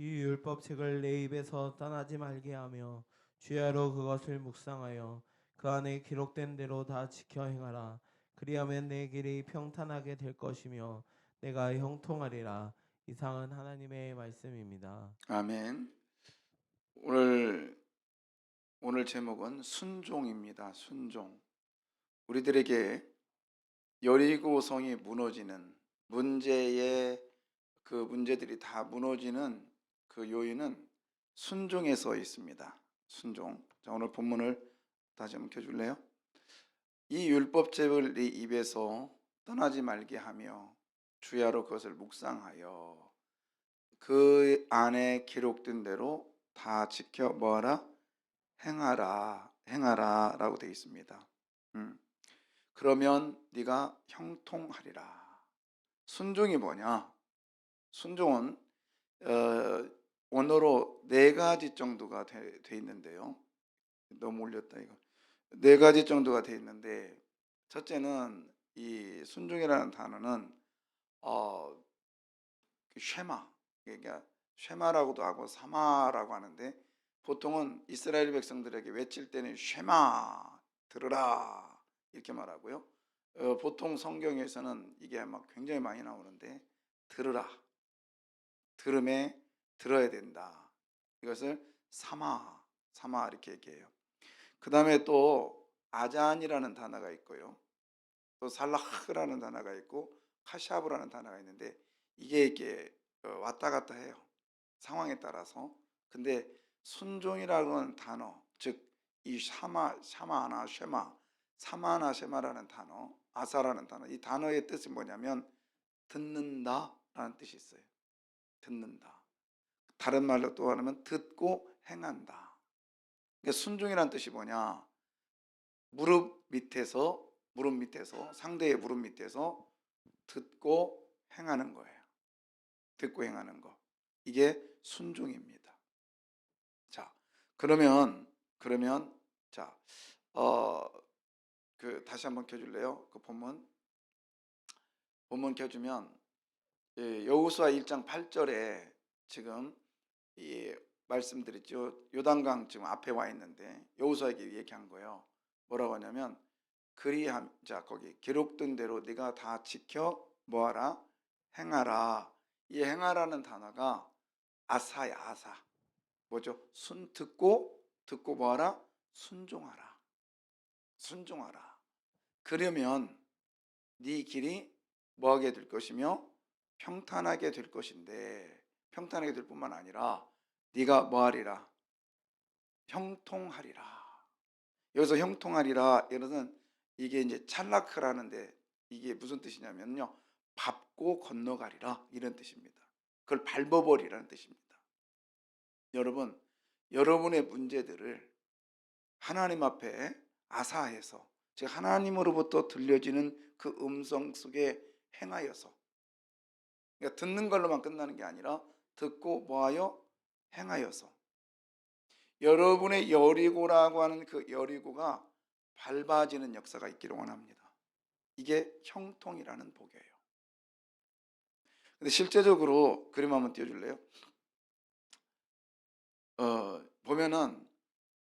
이 율법책을 내 입에서 떠나지 말게 하며 주야로 그것을 묵상하여 그 안에 기록된 대로 다 지켜 행하라. 그리하면 내 길이 평탄하게 될 것이며 내가 형통하리라. 이상은 하나님의 말씀입니다. 아멘. 오늘 제목은 순종입니다. 순종. 우리들에게 여리고성이 무너지는 그 문제들이 다 무너지는 그 요인은 순종에서 있습니다. 순종. 자, 오늘 본문을 다시 한번 켜줄래요? 이 율법책을 네 입에서 떠나지 말게 하며 주야로 그것을 묵상하여 그 안에 기록된 대로 다 지켜 뭐하라? 행하라라고 되어 있습니다. 그러면 네가 형통하리라. 순종이 뭐냐? 순종은 원어로 네 가지 정도가 돼 있는데요. 너무 올렸다 이거. 네 가지 정도가 돼 있는데 첫째는 이 순종이라는 단어는 어, 그 쉐마, 그러니까 쉐마라고도 하고 사마라고 하는데 보통은 이스라엘 백성들에게 외칠 때는 쉐마 들으라 이렇게 말하고요. 보통 성경에서는 이게 막 굉장히 많이 나오는데 들으라, 들음에 들어야 된다. 이것을 사마 이렇게 얘기해요. 그 다음에 또 아잔이라는 단어가 있고요. 또 살라흐라는 단어가 있고 카샤브라는 단어가 있는데 이게 이렇게 왔다 갔다 해요. 상황에 따라서. 근데 순종이라는 단어, 즉 이 샤마나 쉐마, 사마나 쉐마라는 단어, 아사라는 단어, 이 단어의 뜻이 뭐냐면 듣는다라는 뜻이 있어요. 듣는다. 다른 말로 또 하면 듣고 행한다. 그러니까 순종이라는 뜻이 뭐냐? 무릎 밑에서 상대의 무릎 밑에서 듣고 행하는 거예요. 듣고 행하는 거. 이게 순종입니다. 자, 그러면 자, 어, 다시 한번 켜줄래요? 그 본문 켜주면 여호수아 1장 8절에 지금 이 말씀드렸죠. 요단강 지금 앞에 와 있는데 여호수아에게 얘기한 거예요. 뭐라고 하냐면 자 거기 기록된 대로 네가 다 지켜 뭐하라? 행하라. 이 행하라는 단어가 아사야 아사. 뭐죠? 듣고 뭐하라? 순종하라. 순종하라. 그러면 네 길이 뭐하게 될 것이며 평탄하게 될 것인데 평탄하게 될 뿐만 아니라 네가 뭐하리라? 형통하리라. 여기서 형통하리라 이것은 이게 이제 찰라크라는데 이게 무슨 뜻이냐면요. 밟고 건너가리라 이런 뜻입니다. 그걸 밟아버리라는 뜻입니다. 여러분, 여러분의 문제들을 하나님 앞에 아사해서 즉 하나님으로부터 들려지는 그 음성 속에 행하여서 그러니까 듣는 걸로만 끝나는 게 아니라 듣고 뭐하여 행하여서 여러분의 여리고라고 하는 그 여리고가 밟아지는 역사가 있기를 원합니다. 이게 형통이라는 복이에요. 근데 실제적으로 그림 한번 띄워줄래요? 보면은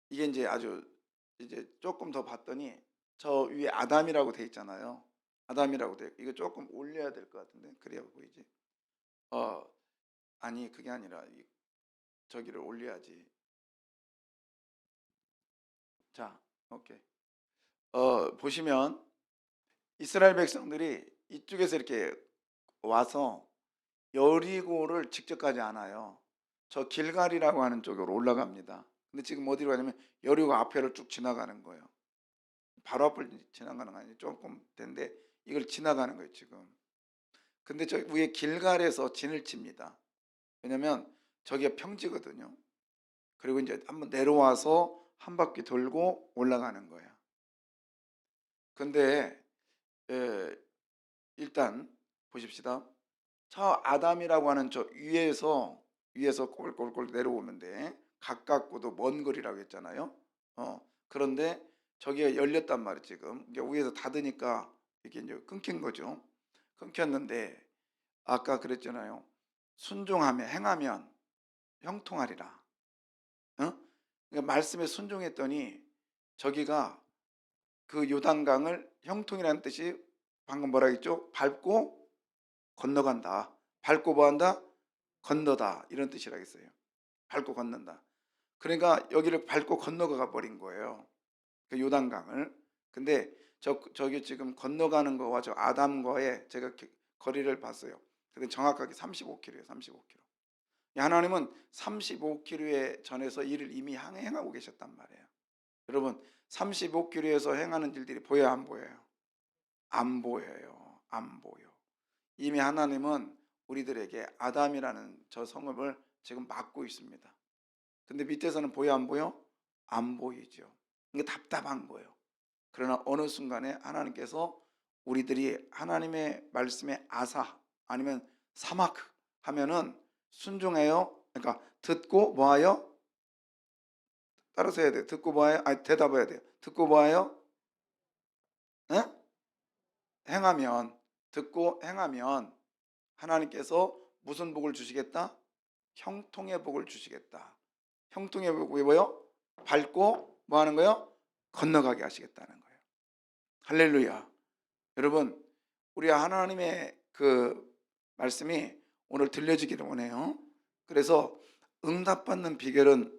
이게 이제 아주 이제 조금 더 봤더니 저 위에 아담이라고 돼 있잖아요. 아담이라고 돼. 이거 조금 올려야 될 것 같은데 그래야 보이지? 어 아니 그게 아니라 저기를 올려야지. 자, 오케이. 보시면 이스라엘 백성들이 이쪽에서 이렇게 와서 여리고를 직접 가지 않아요. 저 길갈이라고 하는 쪽으로 올라갑니다. 근데 지금 어디로 가냐면 여리고 앞에를 쭉 지나가는 거예요. 바로 앞을 지나가는 거 아니에요. 조금 된데 이걸 지나가는 거예요 지금. 근데 저 위에 길갈에서 진을 칩니다. 왜냐면 저기가 평지거든요. 그리고 이제 한번 내려와서 한 바퀴 돌고 올라가는 거예요. 근데 일단 보십시다. 저 아담이라고 하는 저 위에서 꼴꼴꼴 내려오는데 가깝고도 먼 거리라고 했잖아요. 그런데 저기가 열렸단 말이에요 지금. 이게 위에서 닫으니까 이게 이제 끊긴 거죠. 끊겼는데 아까 그랬잖아요. 순종하면 행하면 형통하리라. 그러니까 말씀에 순종했더니 저기가 그 요단강을 형통이라는 뜻이 방금 뭐라 했죠? 밟고 건너간다. 밟고 뭐한다? 건너다. 이런 뜻이라겠어요. 밟고 건넌다. 그러니까 여기를 밟고 건너가 버린 거예요. 그 요단강을. 근데 저기 지금 건너가는 거와 저 아담과의 제가 거리를 봤어요. 그게 정확하게 35km예요. 35km. 하나님은 35km에 전에서 이를 이미 행하고 계셨단 말이에요. 여러분 35km에서 행하는 일들이 보여요, 안 보여요? 안 보여요. 안 보여. 이미 하나님은 우리들에게 아담이라는 저 성읍을 지금 막고 있습니다. 근데 밑에서는 보여, 안 보여? 안 보이죠. 이게 답답한 거예요. 그러나 어느 순간에 하나님께서 우리들이 하나님의 말씀에 아사 아니면 사막 하면은 순종해요. 그러니까 듣고 뭐하여? 따라서 해야 돼요. 듣고 뭐하여? 아니 대답해야 돼요. 듣고 뭐하여? 에? 행하면, 듣고 행하면 하나님께서 무슨 복을 주시겠다? 형통의 복을 주시겠다. 형통의 복이 뭐요? 밟고 뭐 하는 거요? 건너가게 하시겠다는 거예요. 할렐루야. 여러분 우리 하나님의 그 말씀이 오늘 들려지기를 원해요. 그래서 응답받는 비결은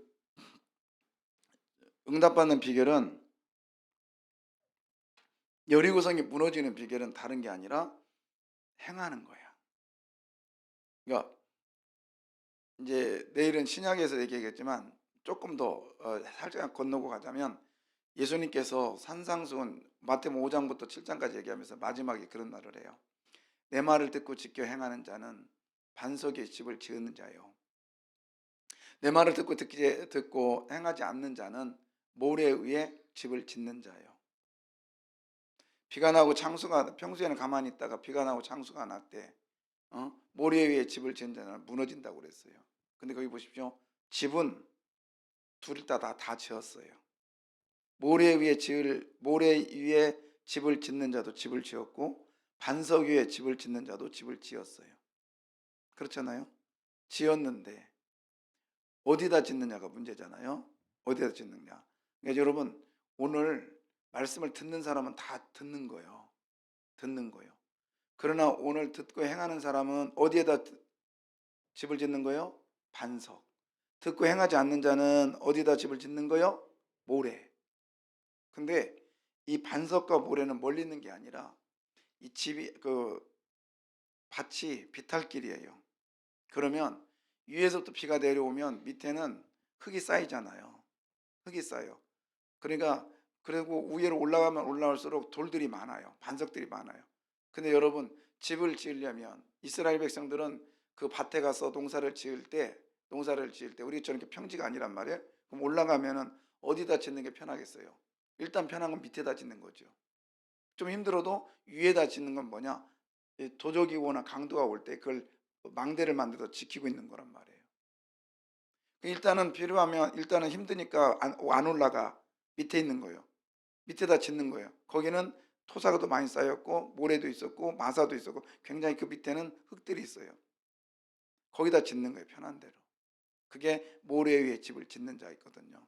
여리고성이 무너지는 비결은 다른 게 아니라 행하는 거야. 그러니까 이제 내일은 신약에서 얘기하겠지만 조금 더 살짝 건너고 가자면 예수님께서 산상수훈 마태복음 5장부터 7장까지 얘기하면서 마지막에 그런 말을 해요. 내 말을 듣고 지켜 행하는 자는 반석의 집을 지은 자요. 내 말을 듣고 행하지 않는 자는 모래 위에 집을 짓는 자요. 비가 나고 창수가 평소에는 가만히 있다가 비가 나고 창수가 났대. 모래 위에 집을 지은 자는 무너진다고 그랬어요. 근데 거기 보십시오. 집은 둘 다 지었어요. 모래 위에 집을 짓는 자도 집을 지었고 반석 위에 집을 짓는 자도 집을 지었어요. 그렇잖아요. 지었는데 어디다 짓느냐가 문제잖아요. 어디다 짓느냐. 그러니까 여러분 오늘 말씀을 듣는 사람은 다 듣는 거예요. 듣는 거예요. 그러나 오늘 듣고 행하는 사람은 어디에다 집을 짓는 거예요? 반석. 듣고 행하지 않는 자는 어디다 집을 짓는 거예요? 모래. 근데 이 반석과 모래는 멀리 있는 게 아니라 이 집이 밭이 비탈길이에요. 그러면 위에서부터 비가 내려오면 밑에는 흙이 쌓이잖아요. 흙이 쌓여. 그러니까 그리고 위로 올라가면 올라갈수록 돌들이 많아요. 반석들이 많아요. 근데 여러분 집을 지으려면 이스라엘 백성들은 그 밭에 가서 농사를 지을 때 우리처럼 이렇게 평지가 아니란 말이에요. 그럼 올라가면은 어디다 짓는 게 편하겠어요? 일단 편한 건 밑에다 짓는 거죠. 좀 힘들어도 위에다 짓는 건 뭐냐? 도적이 오거나 강도가 올 때 그걸 망대를 만들어서 지키고 있는 거란 말이에요. 일단은 필요하면 일단은 힘드니까 안 올라가. 밑에 있는 거예요. 밑에다 짓는 거예요. 거기는 토사가 더 많이 쌓였고 모래도 있었고 마사도 있었고 굉장히 그 밑에는 흙들이 있어요. 거기다 짓는 거예요. 편한 대로. 그게 모래 위에 집을 짓는 자 있거든요.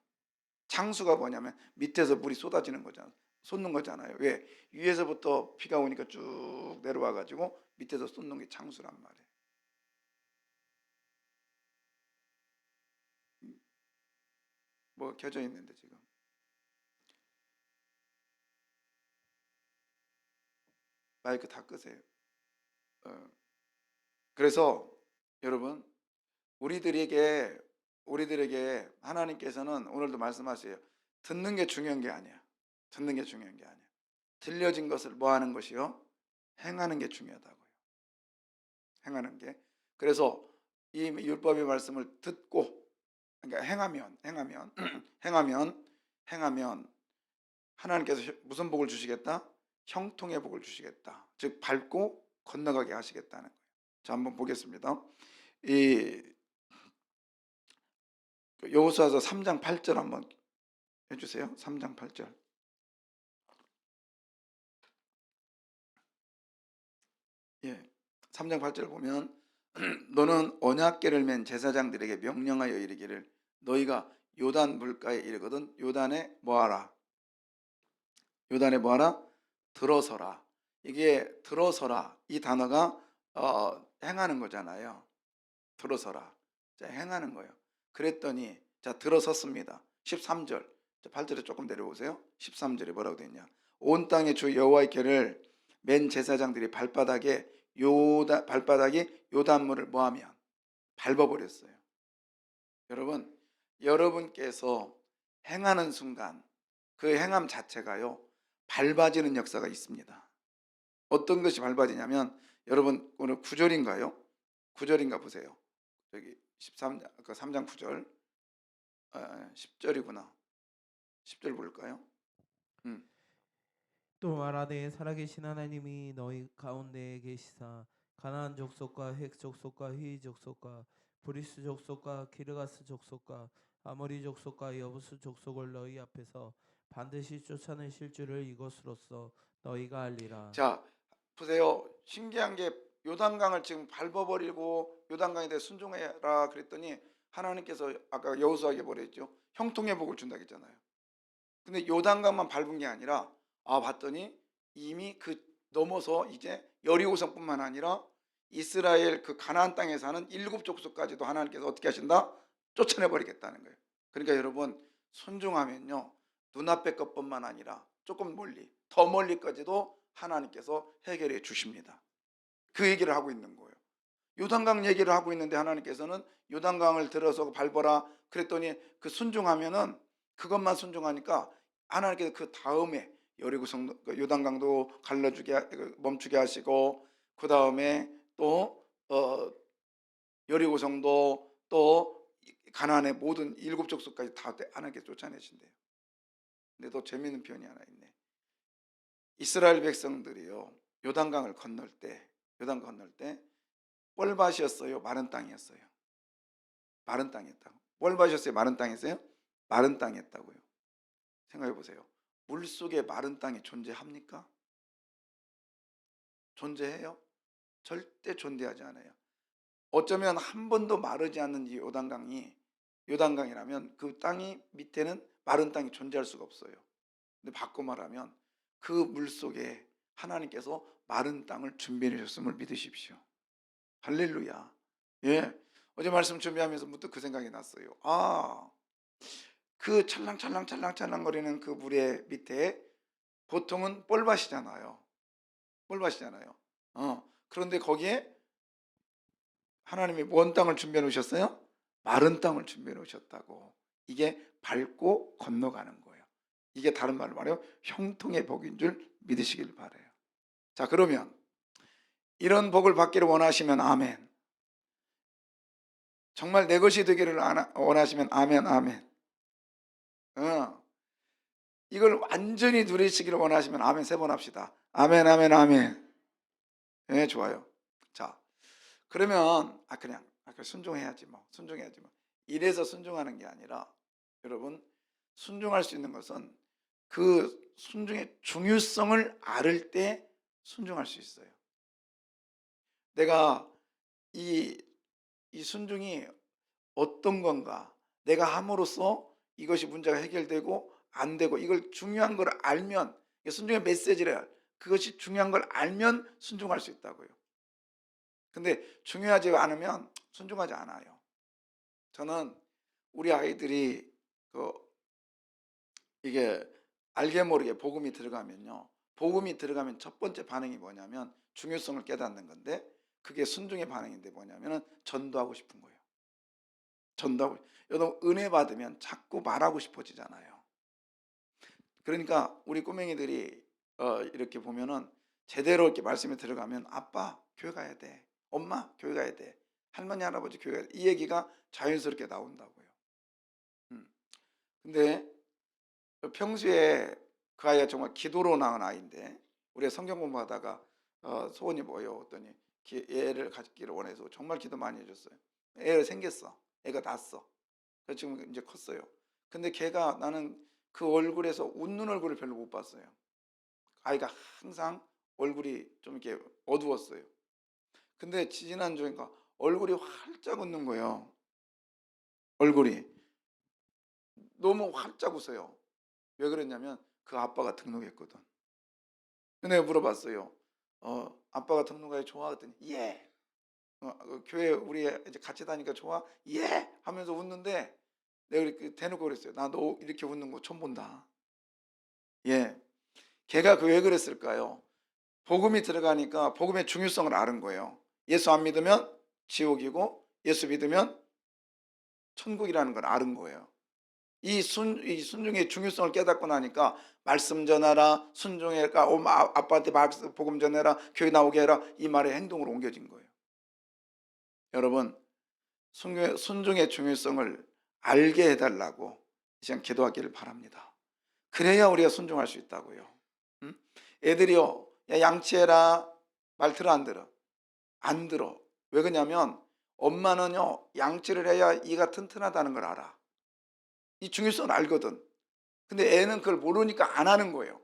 창수가 뭐냐면 밑에서 물이 쏟아지는 거잖아요. 쏟는 거잖아요. 왜? 위에서부터 비가 오니까 쭉 내려와 가지고 밑에서 쏟는 게 창수란 말이에요. 뭐 켜져 있는데 지금 마이크 다 끄세요. 그래서 여러분 우리들에게 하나님께서는 오늘도 말씀하세요. 듣는 게 중요한 게 아니야. 듣는 게 중요한 게 아니야. 들려진 것을 뭐 하는 것이요? 행하는 게 중요하다고요. 행하는 게. 그래서 이 율법의 말씀을 듣고 그러니까 행하면 하나님께서 무슨 복을 주시겠다? 형통의 복을 주시겠다. 즉 밟고 건너가게 하시겠다는 거예요. 자, 한번 보겠습니다. 이 여호수아서 3장 8절 한번 해주세요. 3장 8절. 예, 3장 8절 보면 너는 언약궤를 맨 제사장들에게 명령하여 이르기를 너희가 요단 물가에 이르거든 요단에 뭐하라? 요단에 뭐하라? 들어서라. 이게 들어서라 이 단어가 행하는 거잖아요. 들어서라. 자, 행하는 거예요. 그랬더니 자 들어섰습니다. 13절. 8절에 조금 내려오세요. 13절에 뭐라고 되어 있냐? 온 땅의 주 여호와의 궤를 맨 제사장들이 발바닥이 요단물을 뭐하면 밟아버렸어요. 여러분, 여러분께서 행하는 순간 그 행함 자체가요 밟아지는 역사가 있습니다. 어떤 것이 밟아지냐면 여러분 오늘 9절인가요? 9절인가 보세요. 여기 13장 그 3장 9절 10절이구나. 10절 볼까요? 또 말하되 살아계신 하나님이 너희 가운데에 계시사 가나안 족속과 헷 족속과 휘 족속과 브리스 족속과 기르가스 족속과 아모리 족속과 여부스 족속을 너희 앞에서 반드시 쫓아내실 줄을 이것으로써 너희가 알리라. 자, 보세요. 신기한 게 요단강을 지금 밟아버리고 요단강에 대해 순종해라 그랬더니 하나님께서 아까 여호수아에게 뭐랬죠? 형통의 복을 준다고 했잖아요. 근데 요단강만 밟은 게 아니라 봤더니 이미 그 넘어서 이제 여리고성뿐만 아니라 이스라엘 그 가나안 땅에 사는 7족속까지도 하나님께서 어떻게 하신다? 쫓아내 버리겠다는 거예요. 그러니까 여러분 순종하면요 눈앞의 것뿐만 아니라 조금 멀리 더 멀리까지도 하나님께서 해결해 주십니다. 그 얘기를 하고 있는 거예요. 요단강 얘기를 하고 있는데 하나님께서는 요단강을 들어서 밟아라 그랬더니 그 순종하면은 그것만 순종하니까 하나님께서 그 다음에 여리고성 요단강도 멈추게 하시고 그 다음에 또 여리고성도 또 가나안의 모든 7족속까지 다 하나님께서 쫓아내신대요. 근데 또 재미있는 표현이 하나 있네. 이스라엘 백성들이요 요단 건널 때 뻘밭이었어요? 마른 땅이었어요? 마른 땅이었다고. 뻘밭이었어요? 마른 땅이었어요? 마른 땅이었다고요. 생각해 보세요. 물속에 마른 땅이 존재합니까? 존재해요? 절대 존재하지 않아요. 어쩌면 한 번도 마르지 않는 이 요단강이라면 그 땅이 밑에는 마른 땅이 존재할 수가 없어요. 근데 바꿔 말하면 그 물속에 하나님께서 마른 땅을 준비해 주셨음을 믿으십시오. 할렐루야. 예. 어제 말씀 준비하면서 문득 그 생각이 났어요. 그 찰랑찰랑거리는 그 물의 밑에 보통은 뻘밭이잖아요. 그런데 거기에 하나님이 뭔 땅을 준비해 놓으셨어요? 마른 땅을 준비해 놓으셨다고. 이게 밟고 건너가는 거예요. 이게 다른 말로 말해요. 형통의 복인 줄 믿으시길 바라요. 자, 그러면 이런 복을 받기를 원하시면 아멘. 정말 내 것이 되기를 원하시면 아멘, 아멘. 이걸 완전히 누리시기를 원하시면 아멘 3번 합시다. 아멘, 아멘, 아멘. 네, 좋아요. 자, 그러면 그냥 순종해야지 뭐. 이래서 순종하는 게 아니라 여러분 순종할 수 있는 것은 그 순종의 중요성을 알을 때 순종할 수 있어요. 내가 이 순종이 어떤 건가, 내가 함으로써 이것이 문제가 해결되고 안 되고 이걸 중요한 걸 알면 순종의 메시지를 그것이 중요한 걸 알면 순종할 수 있다고요. 근데 중요하지 않으면 순종하지 않아요. 저는 우리 아이들이 이게 알게 모르게 복음이 들어가면 첫 번째 반응이 뭐냐면 중요성을 깨닫는 건데 그게 순종의 반응인데 뭐냐면 전도하고 싶은 거예요. 여러분 은혜 받으면 자꾸 말하고 싶어지잖아요. 그러니까 우리 꼬맹이들이 이렇게 보면은 제대로 이렇게 말씀에 들어가면 아빠 교회 가야 돼, 엄마 교회 가야 돼, 할머니 할아버지 교회 가야 돼, 이 얘기가 자연스럽게 나온다고요. 근데 평소에 그 아이가 정말 기도로 낳은 아이인데 우리가 성경 공부하다가 소원이 뭐예요? 했더니 애를 갖기를 원해서 정말 기도 많이 해줬어요. 애가 생겼어. 애가 낳았어. 그래서 지금 이제 컸어요. 근데 걔가 나는 그 얼굴에서 웃는 얼굴을 별로 못 봤어요. 아이가 항상 얼굴이 좀 이렇게 어두웠어요. 근데 지난주인가 얼굴이 활짝 웃는 거예요. 얼굴이 너무 활짝 웃어요. 왜 그랬냐면 그 아빠가 등록했거든. 내가 물어봤어요. 아빠가 등록하기 좋아? 그랬더니 예. 교회 우리 이제 같이 다니니까 좋아? 예. 하면서 웃는데 내가 이렇게 대놓고 그랬어요. 나 너 이렇게 웃는 거 처음 본다. 예. 걔가 그 왜 그랬을까요? 복음이 들어가니까 복음의 중요성을 아는 거예요. 예수 안 믿으면 지옥이고 예수 믿으면 천국이라는 걸 아는 거예요. 이 순종의 중요성을 깨닫고 나니까 말씀 전하라, 순종해라, 아빠한테 복음 전해라, 교회 나오게 해라, 이 말의 행동으로 옮겨진 거예요. 여러분, 순종의 중요성을 알게 해달라고 이 시간 기도하기를 바랍니다. 그래야 우리가 순종할 수 있다고요. 응? 애들이요, 야, 양치해라, 말 들어 안 들어? 안 들어. 왜 그러냐면 엄마는요, 양치를 해야 이가 튼튼하다는 걸 알아. 이 중요성을 알거든. 근데 애는 그걸 모르니까 안 하는 거예요.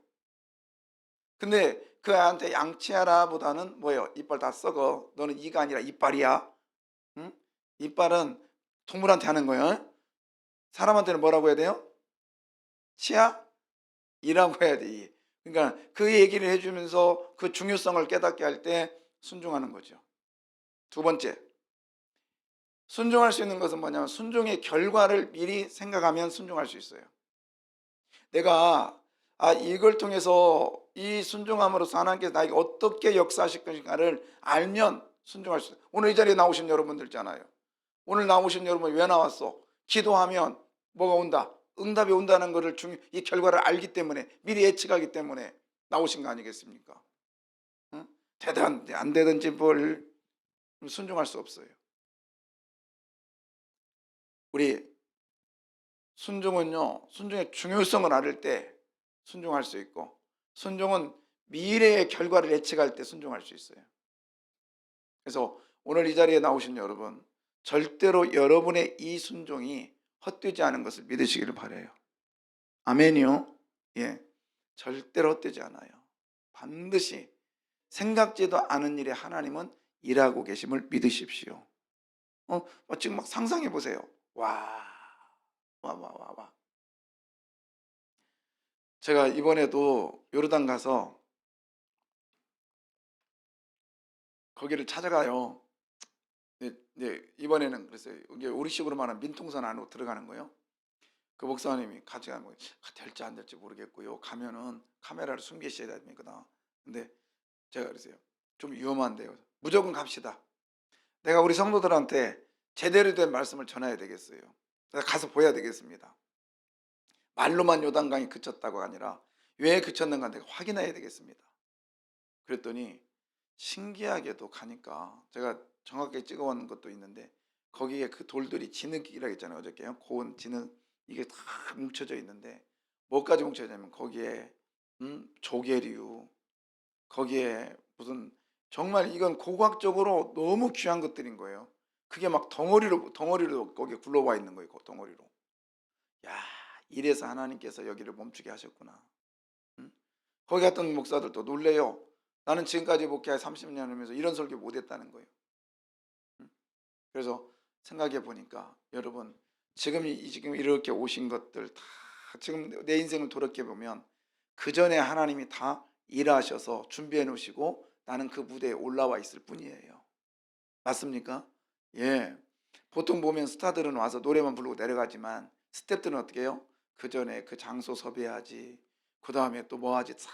근데 그 애한테 양치하라 보다는 뭐예요? 이빨 다 썩어. 너는 이가 아니라 이빨이야. 응? 이빨은 동물한테 하는 거예요. 사람한테는 뭐라고 해야 돼요? 치아? 이라고 해야 돼. 그러니까 그 얘기를 해주면서 그 중요성을 깨닫게 할 때 순종하는 거죠. 두 번째, 순종할 수 있는 것은 뭐냐면 순종의 결과를 미리 생각하면 순종할 수 있어요. 내가 이걸 통해서 이 순종함으로써 하나님께서 나에게 어떻게 역사하실 것인가를 알면 순종할 수 있어요. 오늘 이 자리에 나오신 여러분들 있잖아요. 오늘 나오신 여러분 왜 나왔어? 기도하면 뭐가 온다? 응답이 온다는 것을 이 결과를 알기 때문에 미리 예측하기 때문에 나오신 거 아니겠습니까? 응? 되든 안 되든지 뭘 순종할 수 없어요. 우리 순종은요, 순종의 중요성을 알을 때 순종할 수 있고, 순종은 미래의 결과를 예측할 때 순종할 수 있어요. 그래서 오늘 이 자리에 나오신 여러분, 절대로 여러분의 이 순종이 헛되지 않은 것을 믿으시기를 바라요. 아멘이요. 예, 절대로 헛되지 않아요. 반드시 생각지도 않은 일에 하나님은 일하고 계심을 믿으십시오. 지금 막 상상해 보세요. 와. 제가 이번에도 요르단 가서 거기를 찾아가요. 네, 이번에는 그랬어요. 이게 우리식으로 말하면 민통선 안으로 들어가는 거예요. 그 목사님이 같이 가는 거예요. 될지 안 될지 모르겠고요. 가면은 카메라를 숨기셔야 됩니다. 근데 제가 그랬어요. 좀 위험한데요. 무조건 갑시다. 내가 우리 성도들한테 제대로 된 말씀을 전해야 되겠어요. 내가 가서 보여야 되겠습니다. 말로만 요단강이 그쳤다고가 아니라 왜 그쳤는가 내가 확인해야 되겠습니다. 그랬더니 신기하게도 가니까 제가 정확하게 찍어온 것도 있는데 거기에 그 돌들이 진흙이라고 했잖아요. 어저께요. 고운 진흙 이게 다 뭉쳐져 있는데 뭐까지 뭉쳐졌냐면 거기에 조개류, 거기에 무슨 정말 이건 고고학적으로 너무 귀한 것들인 거예요. 그게 막 덩어리로 거기에 굴러와 있는 거예요. 그 덩어리로. 야, 이래서 하나님께서 여기를 멈추게 하셨구나. 응? 거기 갔던 목사들도 놀래요. 나는 지금까지 목회할 30년 하면서 이런 설교 못했다는 거예요. 응? 그래서 생각해 보니까 여러분 지금 이렇게 오신 것들 다 지금 내 인생을 돌이켜 보면 그 전에 하나님이 다 일하셔서 준비해 놓으시고 나는 그 무대에 올라와 있을 뿐이에요. 맞습니까? 예. 보통 보면 스타들은 와서 노래만 부르고 내려가지만 스태프들은 어떻게 해요? 그 전에 그 장소 섭외하지, 그 다음에 또 뭐 하지 싹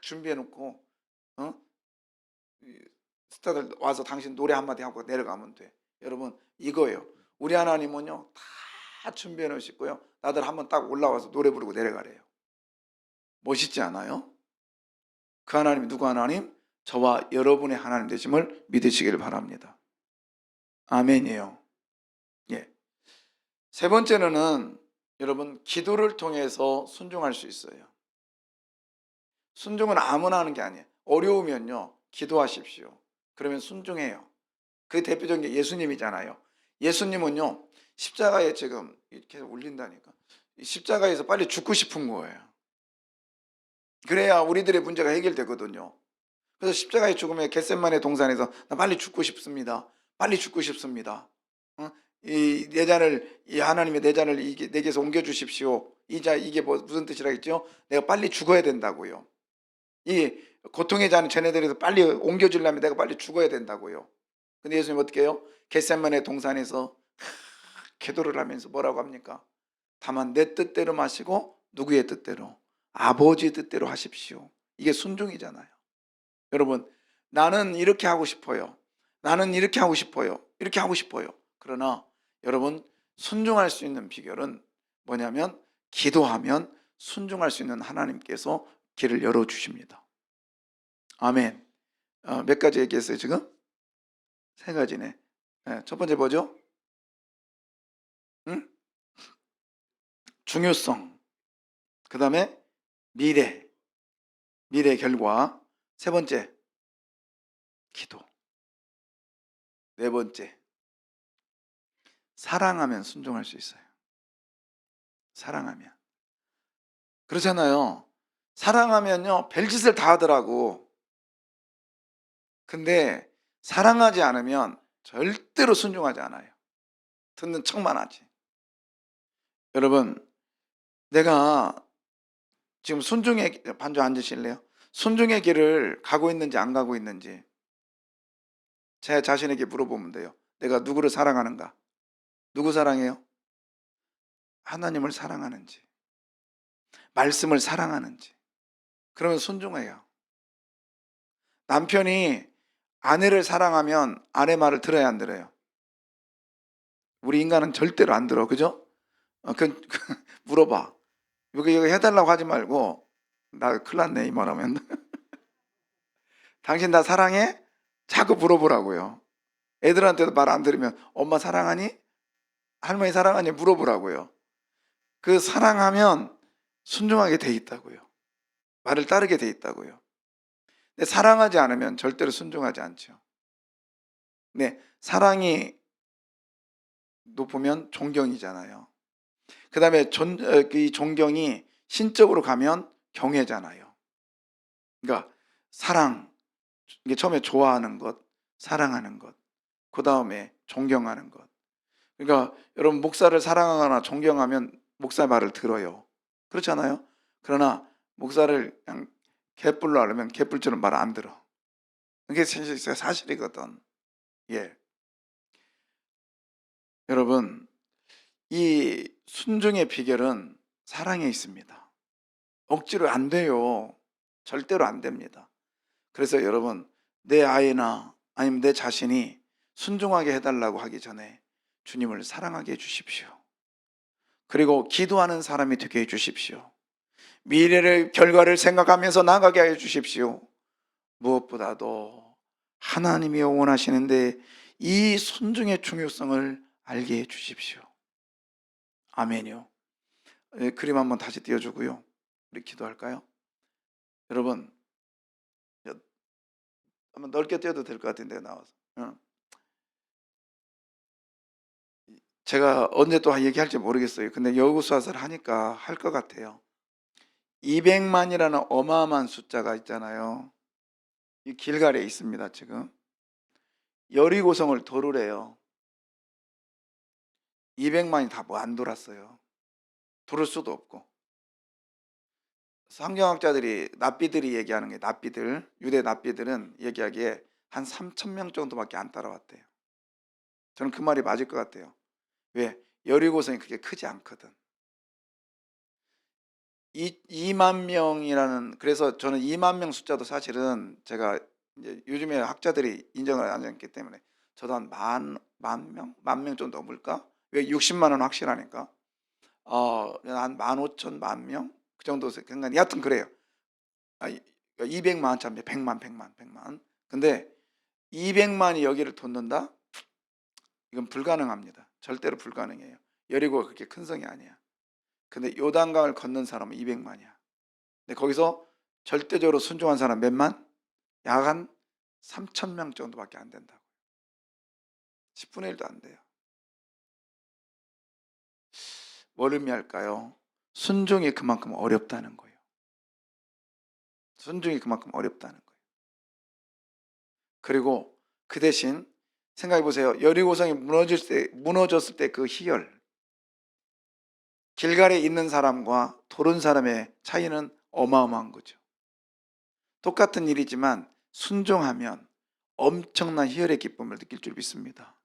준비해 놓고 스타들 와서 당신 노래 한마디 하고 내려가면 돼. 여러분 이거예요. 우리 하나님은요 다 준비해 놓으시고요. 나들 한번 딱 올라와서 노래 부르고 내려가래요. 멋있지 않아요? 그 하나님이 누구 하나님? 저와 여러분의 하나님 되심을 믿으시길 바랍니다. 아멘이에요. 예. 세 번째는 여러분 기도를 통해서 순종할 수 있어요. 순종은 아무나 하는 게 아니에요. 어려우면요 기도하십시오. 그러면 순종해요. 그 대표적인 게 예수님이잖아요. 예수님은요 십자가에 지금 이렇게 올린다니까 십자가에서 빨리 죽고 싶은 거예요. 그래야 우리들의 문제가 해결되거든요. 그래서 십자가의 죽음에 겟셋마네 동산에서 나 빨리 죽고 싶습니다. 빨리 죽고 싶습니다. 이 내 잔을 이 하나님의 내 잔을 내게서 옮겨 주십시오. 이게 무슨 뜻이라겠죠? 내가 빨리 죽어야 된다고요. 이 고통의 잔을 쟤네들에서 빨리 옮겨 주려면 내가 빨리 죽어야 된다고요. 근데 예수님 어떻게 해요? 겟세마네 동산에서 기도를 하면서 뭐라고 합니까? 다만 내 뜻대로 마시고 누구의 뜻대로? 아버지 뜻대로 하십시오. 이게 순종이잖아요. 여러분, 나는 이렇게 하고 싶어요. 나는 이렇게 하고 싶어요. 이렇게 하고 싶어요. 그러나 여러분, 순종할 수 있는 비결은 뭐냐면 기도하면 순종할 수 있는 하나님께서 길을 열어주십니다. 아멘. 몇 가지 얘기했어요 지금? 세 가지네. 네, 첫 번째 뭐죠? 응? 중요성. 그 다음에 미래 결과. 세 번째 기도. 네 번째 사랑하면 순종할 수 있어요. 사랑하면. 그렇잖아요. 사랑하면요 별짓을 다 하더라고. 근데 사랑하지 않으면 절대로 순종하지 않아요. 듣는 척만 하지. 여러분, 내가 지금 순종의 반주 앉으실래요? 순종의 길을 가고 있는지 안 가고 있는지 제 자신에게 물어보면 돼요. 내가 누구를 사랑하는가? 누구 사랑해요? 하나님을 사랑하는지, 말씀을 사랑하는지. 그러면 순종해요. 남편이 아내를 사랑하면 아내 말을 들어야 안 들어요? 우리 인간은 절대로 안 들어, 그죠? 물어봐. 이거 해달라고 하지 말고, 나 큰일 났네 이 말하면. 당신 나 사랑해? 자꾸 물어보라고요. 애들한테도 말 안 들으면 엄마 사랑하니? 할머니 사랑하니? 물어보라고요. 그 사랑하면 순종하게 돼 있다고요. 말을 따르게 돼 있다고요. 근데 사랑하지 않으면 절대로 순종하지 않죠. 네, 사랑이 높으면 존경이잖아요. 그 다음에 이 존경이 신적으로 가면 경외잖아요. 그러니까 사랑, 이게 처음에 좋아하는 것, 사랑하는 것, 그 다음에 존경하는 것. 그러니까 여러분 목사를 사랑하거나 존경하면 목사 말을 들어요. 그렇잖아요. 그러나 목사를 그냥 개뿔로 하려면 개뿔처럼 말 안 들어. 그게 사실이거든. 예. 여러분, 이 순종의 비결은 사랑에 있습니다. 억지로 안 돼요. 절대로 안 됩니다. 그래서 여러분, 내 아이나 아니면 내 자신이 순종하게 해달라고 하기 전에 주님을 사랑하게 해주십시오. 그리고 기도하는 사람이 되게 해주십시오. 미래의 결과를 생각하면서 나가게 해주십시오. 무엇보다도 하나님이 원하시는데 이 순종의 중요성을 알게 해주십시오. 아멘이요. 그림 한번 다시 띄워주고요. 우리 기도할까요? 여러분, 한번 넓게 띄워도 될 것 같은데 나와서. 제가 언제 또 얘기할지 모르겠어요. 근데 여호수아서를 하니까 할 것 같아요. 200만이라는 어마어마한 숫자가 있잖아요. 이 길갈에 있습니다. 지금 여리고성을 도르래요. 200만이 다 뭐 안 돌았어요. 도를 수도 없고. 성경학자들이 납비들이 얘기하는 게 납비들, 유대 납비들은 얘기하기에 한 3,000명 정도밖에 안 따라왔대요. 저는 그 말이 맞을 것 같아요. 왜? 여리고성이 그렇게 크지 않거든. 2만 명이라는, 그래서 저는 2만 명 숫자도 사실은 제가 이제 요즘에 학자들이 인정을 안 했기 때문에 저도 한 만 명 정도 넘을까? 왜 60만은 확실하니까. 한 15,000, 만 명? 그 정도 생각이, 여하튼 그래요. 200만, 참, 100만. 근데 200만이 여기를 돋는다? 이건 불가능합니다. 절대로 불가능해요. 여리고가 그렇게 큰 성이 아니야. 근데 요단강을 건넌 사람은 200만이야. 근데 거기서 절대적으로 순종한 사람 몇만? 약 한 3,000명 정도밖에 안 된다고. 10분의 1도 안 돼요. 뭘 의미할까요? 순종이 그만큼 어렵다는 거예요. 순종이 그만큼 어렵다는 거예요. 그리고 그 대신 생각해 보세요. 여리고성이 무너졌을 때 그 희열. 길갈에 있는 사람과 도른 사람의 차이는 어마어마한 거죠. 똑같은 일이지만 순종하면 엄청난 희열의 기쁨을 느낄 줄 믿습니다.